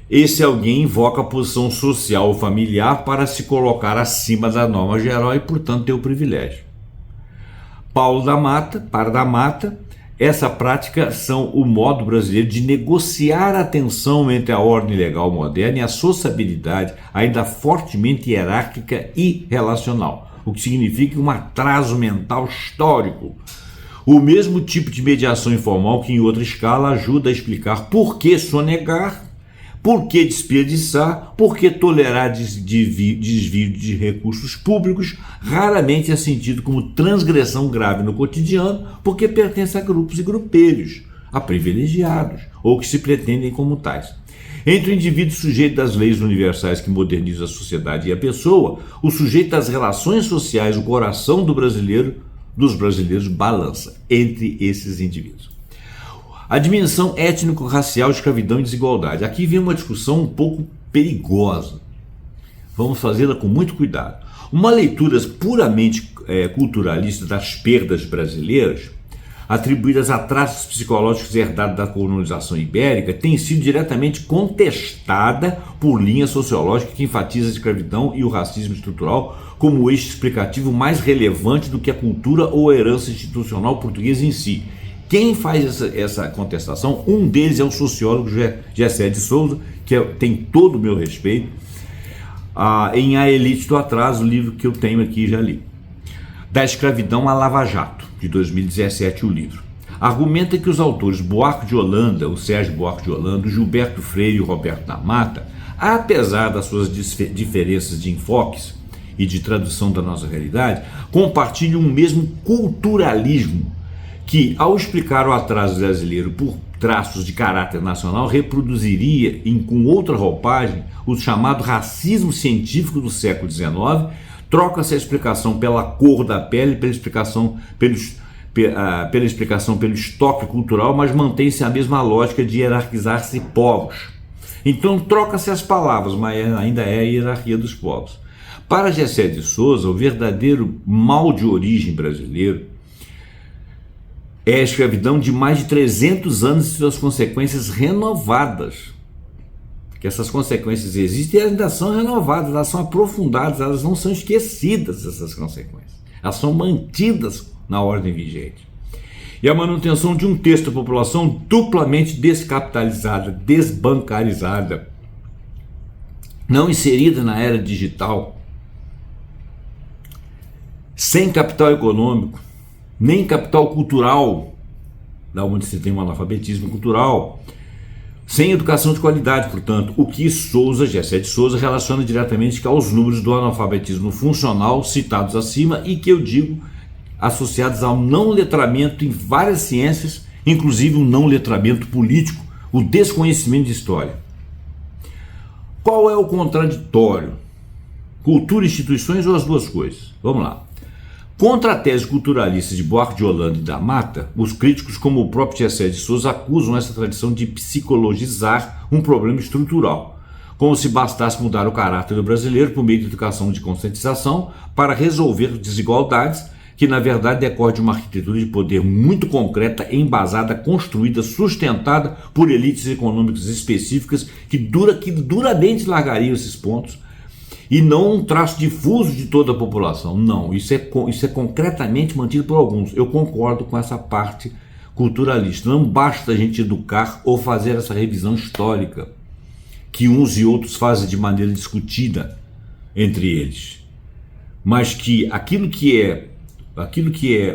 S1: Esse alguém invoca a posição social ou familiar para se colocar acima da norma geral e, portanto, ter o privilégio. Para da Mata, essa prática são o modo brasileiro de negociar a tensão entre a ordem legal moderna e a sociabilidade ainda fortemente hierárquica e relacional, o que significa um atraso mental histórico. O mesmo tipo de mediação informal que em outra escala ajuda a explicar por que sonegar, por que desperdiçar, por que tolerar desvio de recursos públicos, raramente é sentido como transgressão grave no cotidiano, porque pertence a grupos e grupelhos, a privilegiados, ou que se pretendem como tais. Entre o indivíduo sujeito das leis universais que modernizam a sociedade e a pessoa, o sujeito das relações sociais, o coração dos brasileiros balança entre esses indivíduos. A dimensão étnico-racial, escravidão e desigualdade. Aqui vem uma discussão um pouco perigosa. Vamos fazê-la com muito cuidado. Uma leitura puramente culturalista das perdas brasileiras, atribuídas a traços psicológicos herdados da colonização ibérica, tem sido diretamente contestada por linha sociológica que enfatiza a escravidão e o racismo estrutural como o eixo explicativo mais relevante do que a cultura ou a herança institucional portuguesa em si. Quem faz essa contestação, um deles é o sociólogo Gessé de Souza, que tem todo o meu respeito, em A Elite do Atraso, o livro que eu tenho aqui já li. Da Escravidão à Lava Jato, de 2017, o livro. Argumenta que os autores Buarque de Holanda, o Sérgio Buarque de Holanda, o Gilberto Freire e o Roberto da Mata, apesar das suas diferenças de enfoques e de tradução da nossa realidade, compartilham um mesmo culturalismo que, ao explicar o atraso brasileiro por traços de caráter nacional, reproduziria, com outra roupagem, o chamado racismo científico do século XIX. Troca-se a explicação pela cor da pele, pela explicação pelo estoque cultural, mas mantém-se a mesma lógica de hierarquizar-se povos. Então troca-se as palavras, mas ainda é a hierarquia dos povos. Para Gessé de Souza, o verdadeiro mal de origem brasileiro é a escravidão de mais de 300 anos e suas consequências renovadas. Que essas consequências existem e ainda são renovadas, elas são aprofundadas, elas não são esquecidas, essas consequências. Elas são mantidas na ordem vigente. E a manutenção de um terço da população duplamente descapitalizada, desbancarizada, não inserida na era digital, sem capital econômico, nem capital cultural, da onde se tem um analfabetismo cultural, sem educação de qualidade, portanto, o que Gessé de Souza relaciona diretamente aos números do analfabetismo funcional citados acima e que eu digo associados ao não letramento em várias ciências, inclusive o não letramento político, o desconhecimento de história. Qual é o contraditório? Cultura e instituições ou as duas coisas? Vamos lá. Contra a tese culturalista de Buarque de Holanda e da Mata, os críticos, como o próprio Gessé de Souza, acusam essa tradição de psicologizar um problema estrutural, como se bastasse mudar o caráter do brasileiro por meio de educação de conscientização para resolver desigualdades que, na verdade, decorrem de uma arquitetura de poder muito concreta, embasada, construída, sustentada por elites econômicas específicas que duramente largariam esses pontos, e não um traço difuso de toda a população. Não, isso é concretamente mantido por alguns. Eu concordo com essa parte culturalista. Não basta a gente educar ou fazer essa revisão histórica que uns e outros fazem de maneira discutida entre eles, mas que aquilo que é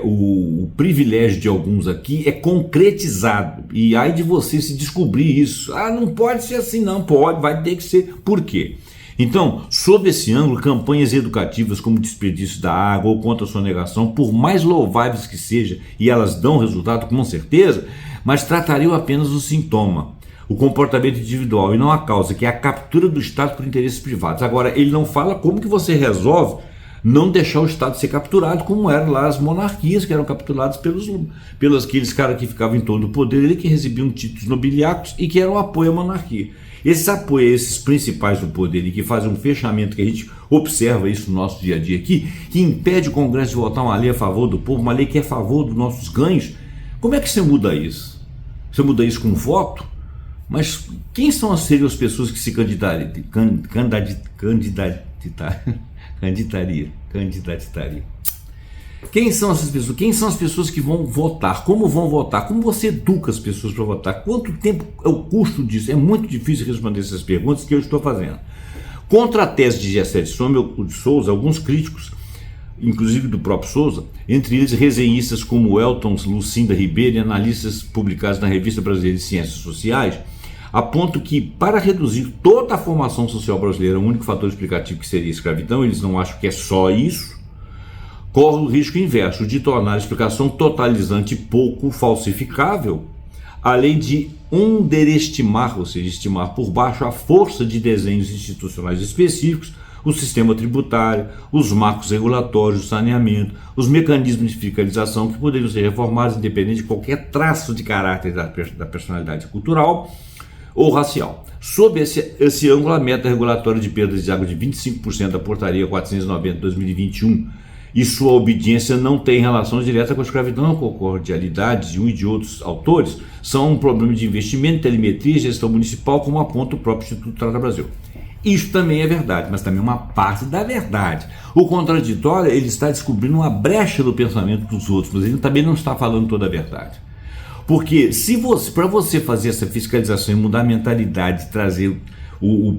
S1: o privilégio de alguns aqui é concretizado. E aí de você se descobrir isso. Não pode ser assim, não pode, vai ter que ser. Por quê? Então, sob esse ângulo, campanhas educativas como desperdício da água ou contra a sonegação, por mais louváveis que sejam, e elas dão resultado com certeza, mas tratariam apenas o sintoma, o comportamento individual, e não a causa, que é a captura do Estado por interesses privados. Agora, ele não fala como que você resolve não deixar o Estado ser capturado, como eram lá as monarquias, que eram capturadas pelos aqueles caras que ficavam em torno do poder, ele que recebiam títulos nobiliários e que eram apoio à monarquia. Esses apoios, esses principais do poder e que fazem um fechamento, que a gente observa isso no nosso dia a dia aqui, que impede o Congresso de votar uma lei a favor do povo, uma lei que é a favor dos nossos ganhos. Como é que você muda isso? Você muda isso com voto? Mas quem seriam as pessoas que se candidatariam? Quem são essas pessoas? Quem são as pessoas que vão votar? Como vão votar? Como você educa as pessoas para votar? Quanto tempo é o custo disso? É muito difícil responder essas perguntas que eu estou fazendo. Contra a tese de Gessé de Souza, alguns críticos, inclusive do próprio Souza, entre eles resenhistas como Elton Lucinda Ribeiro e analistas publicados na Revista Brasileira de Ciências Sociais, apontam que, para reduzir toda a formação social brasileira, o único fator explicativo que seria a escravidão, eles não acham que é só isso, corre o risco inverso de tornar a explicação totalizante pouco falsificável, além de underestimar, ou seja, estimar por baixo a força de desenhos institucionais específicos, o sistema tributário, os marcos regulatórios, o saneamento, os mecanismos de fiscalização que poderiam ser reformados independente de qualquer traço de caráter da personalidade cultural ou racial. Sob esse ângulo, a meta regulatória de perdas de água de 25% da portaria 490 de 2021 e sua obediência não tem relação direta com a escravidão. A cordialidade de um e de outros autores são um problema de investimento, telemetria e gestão municipal, como aponta o próprio Instituto Trata Brasil. Isso também é verdade, mas também uma parte da verdade. O contraditório, ele está descobrindo uma brecha do pensamento dos outros, mas ele também não está falando toda a verdade. Porque para você fazer essa fiscalização e mudar a mentalidade, trazer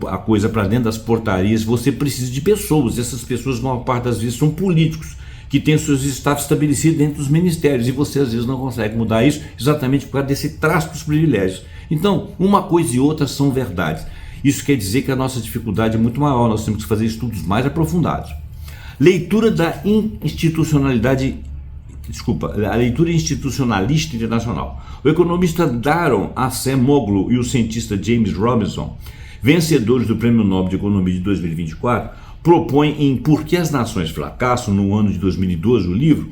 S1: a coisa para dentro das portarias, você precisa de pessoas. Essas pessoas, a maior parte das vezes, são políticos que têm seus status estabelecidos dentro dos ministérios, e você às vezes não consegue mudar isso exatamente por causa desse traço dos privilégios. Então, uma coisa e outra são verdades. Isso quer dizer que a nossa dificuldade é muito maior, nós temos que fazer estudos mais aprofundados. Leitura da a leitura institucionalista internacional. O economista Daron Acemoglu e o cientista James Robinson, vencedores do Prêmio Nobel de Economia de 2024, propõem em Por que as Nações Fracassam, no ano de 2012, o livro,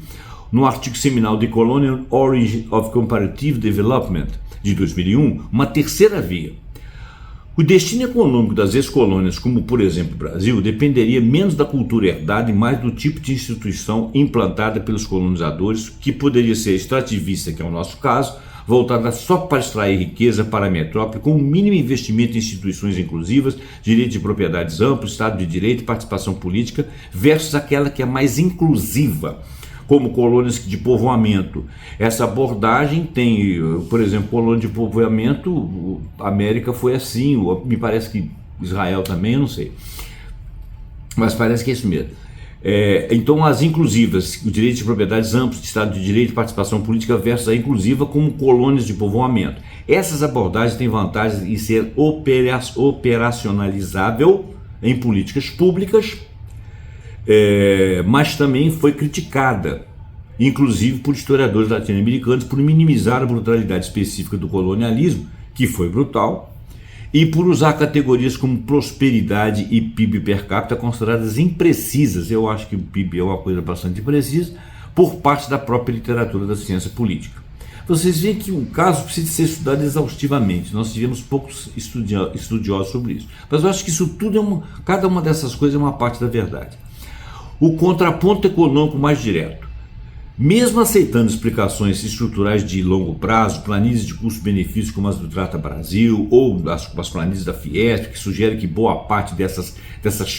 S1: no artigo seminal The Colonial Origin of Comparative Development, de 2001, uma terceira via. O destino econômico das ex-colônias, como por exemplo o Brasil, dependeria menos da cultura herdada e mais do tipo de instituição implantada pelos colonizadores, que poderia ser extrativista, que é o nosso caso, voltada só para extrair riqueza para a metrópole, com o mínimo investimento em instituições inclusivas, direito de propriedades amplos, Estado de Direito e participação política, versus aquela que é mais inclusiva, como colônias de povoamento. Essa abordagem tem, por exemplo, colônia de povoamento, a América foi assim, me parece que Israel também, eu não sei, mas parece que é isso mesmo. Então as inclusivas, o direito de propriedades amplos, de Estado de Direito e participação política versus a inclusiva como colônias de povoamento. Essas abordagens têm vantagens em ser operacionalizável em políticas públicas, mas também foi criticada, inclusive por historiadores latino-americanos, por minimizar a brutalidade específica do colonialismo, que foi brutal, e por usar categorias como prosperidade e PIB per capita consideradas imprecisas. Eu acho que o PIB é uma coisa bastante imprecisa, por parte da própria literatura da ciência política. Vocês veem que o caso precisa ser estudado exaustivamente, nós tivemos poucos estudiosos sobre isso, mas eu acho que isso tudo cada uma dessas coisas é uma parte da verdade. O contraponto econômico mais direto. Mesmo aceitando explicações estruturais de longo prazo, planilhas de custo-benefício como as do Trata Brasil ou as planilhas da Fiesp, que sugerem que boa parte dessas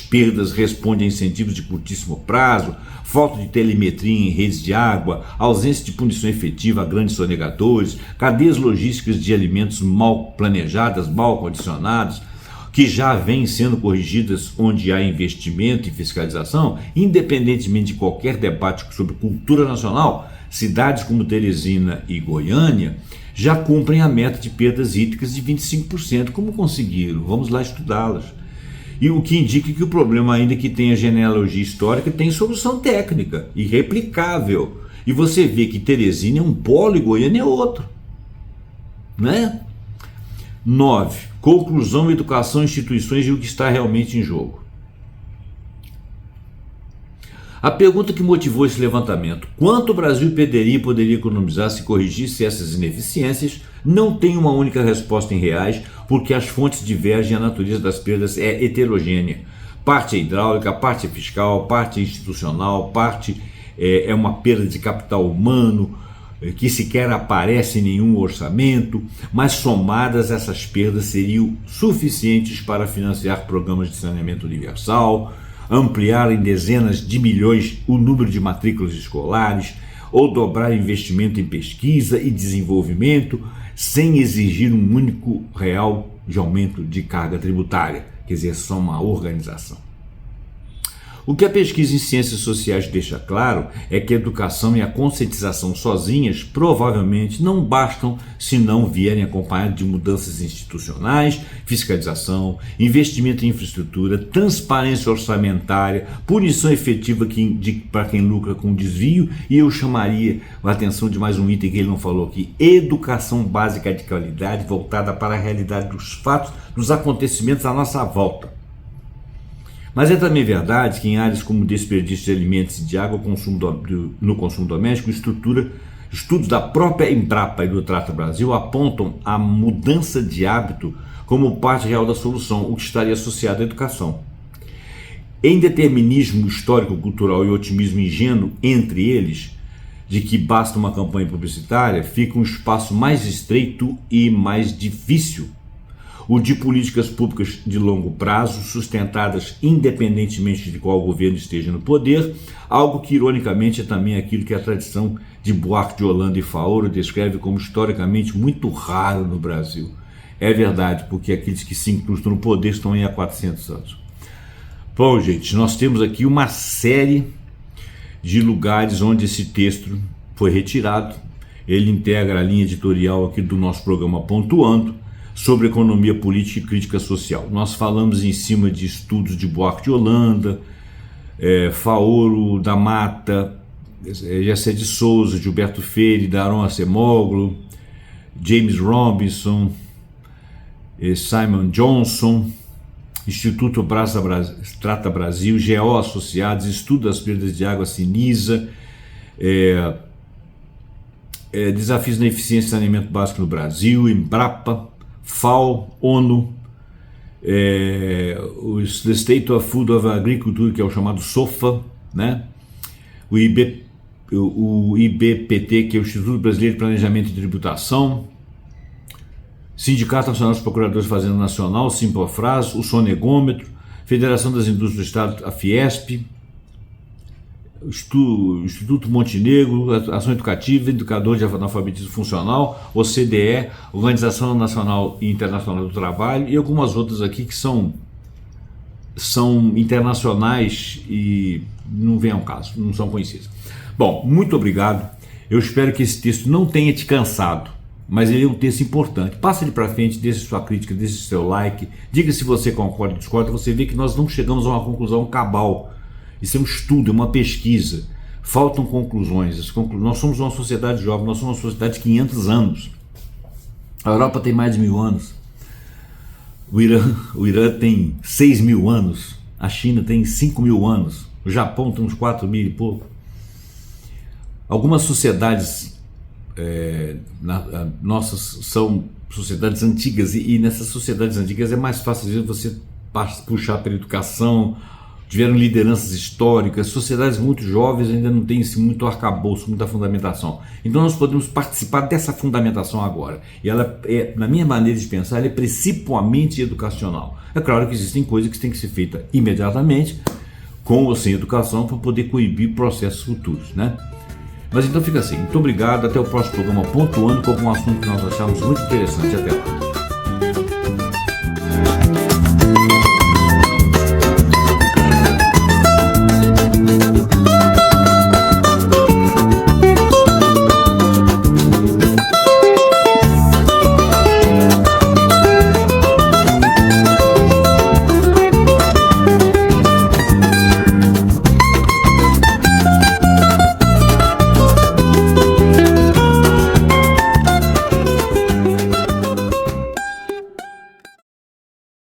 S1: perdas responde a incentivos de curtíssimo prazo, falta de telemetria em redes de água, ausência de punição efetiva a grandes sonegadores, cadeias logísticas de alimentos mal planejadas, mal condicionados, que já vêm sendo corrigidas onde há investimento e fiscalização, independentemente de qualquer debate sobre cultura nacional, cidades como Teresina e Goiânia já cumprem a meta de perdas hídricas de 25%. Como conseguiram? Vamos lá estudá-las. E o que indica que o problema, ainda que tenha genealogia histórica, tem solução técnica e replicável. E você vê que Teresina é um polo e Goiânia é outro, né? 9. Conclusão, educação, instituições e o que está realmente em jogo. A pergunta que motivou esse levantamento, quanto o Brasil perderia e poderia economizar se corrigisse essas ineficiências, não tem uma única resposta em reais, porque as fontes divergem e a natureza das perdas é heterogênea. Parte é hidráulica, parte é fiscal, parte é institucional, parte é uma perda de capital humano, que sequer aparece em nenhum orçamento, mas somadas essas perdas seriam suficientes para financiar programas de saneamento universal, ampliar em dezenas de milhões o número de matrículas escolares, ou dobrar investimento em pesquisa e desenvolvimento, sem exigir um único real de aumento de carga tributária, quer dizer, só uma organização. O que a pesquisa em ciências sociais deixa claro é que a educação e a conscientização sozinhas provavelmente não bastam se não vierem acompanhadas de mudanças institucionais, fiscalização, investimento em infraestrutura, transparência orçamentária, punição efetiva para quem lucra com desvio, e eu chamaria a atenção de mais um item que ele não falou aqui: educação básica de qualidade voltada para a realidade dos fatos, dos acontecimentos à nossa volta. Mas é também verdade que em áreas como desperdício de alimentos e de água no consumo doméstico, estudos da própria Embrapa e do Trata Brasil apontam a mudança de hábito como parte real da solução, o que estaria associado à educação. Em determinismo histórico, cultural e otimismo ingênuo entre eles, de que basta uma campanha publicitária, fica um espaço mais estreito e mais difícil, o de políticas públicas de longo prazo, sustentadas independentemente de qual governo esteja no poder, algo que ironicamente é também aquilo que a tradição de Buarque de Holanda e Faoro descreve como historicamente muito raro no Brasil. É verdade, porque aqueles que se incrustam no poder estão aí há 400 anos. Bom, gente, nós temos aqui uma série de lugares onde esse texto foi retirado. Ele integra a linha editorial aqui do nosso programa Pontuando, sobre economia política e crítica social. Nós falamos em cima de estudos de Buarque de Holanda, Faoro da Mata, Gessé de Souza, Gilberto Freire, Daron Acemoglu, James Robinson, Simon Johnson, Instituto Trata Brasil, GO Associados, Estudo das Perdas de Água Sinisa, Desafios na Eficiência e Saneamento Básico no Brasil, Embrapa, FAO, ONU, o The State of Food of Agriculture, que é o chamado SOFA, né? O IBPT, que é o Instituto Brasileiro de Planejamento e Tributação, Sindicato Nacional dos Procuradores de Fazenda Nacional, Simpofras, o Sonegômetro, Federação das Indústrias do Estado, a Fiesp, Instituto Montenegro, Ação Educativa, Educador de Analfabetismo Funcional, OCDE, Organização Nacional e Internacional do Trabalho, e algumas outras aqui que são internacionais e não vem ao caso, não são conhecidas. Bom, muito obrigado. Eu espero que esse texto não tenha te cansado, mas ele é um texto importante. Passa ele para frente, deixe sua crítica, deixe seu like, diga se você concorda ou discorda. Você vê que nós não chegamos a uma conclusão cabal. Isso é um estudo, é uma pesquisa. Faltam conclusões. Nós somos uma sociedade jovem, nós somos uma sociedade de 500 anos. A Europa tem mais de 1000 anos. O Irã tem 6.000 anos. A China tem 5.000 anos. O Japão tem uns 4.000 e pouco. Algumas sociedades nossas são sociedades antigas, e nessas sociedades antigas é mais fácil às vezes você puxar pela educação. Tiveram lideranças históricas, sociedades muito jovens ainda não têm muito arcabouço, muita fundamentação. Então nós podemos participar dessa fundamentação agora. E ela na minha maneira de pensar, ela é principalmente educacional. É claro que existem coisas que têm que ser feitas imediatamente, com ou sem educação, para poder coibir processos futuros, né? Mas então fica assim. Muito obrigado. Até o próximo programa, pontuando com algum assunto que nós achamos muito interessante. Até lá.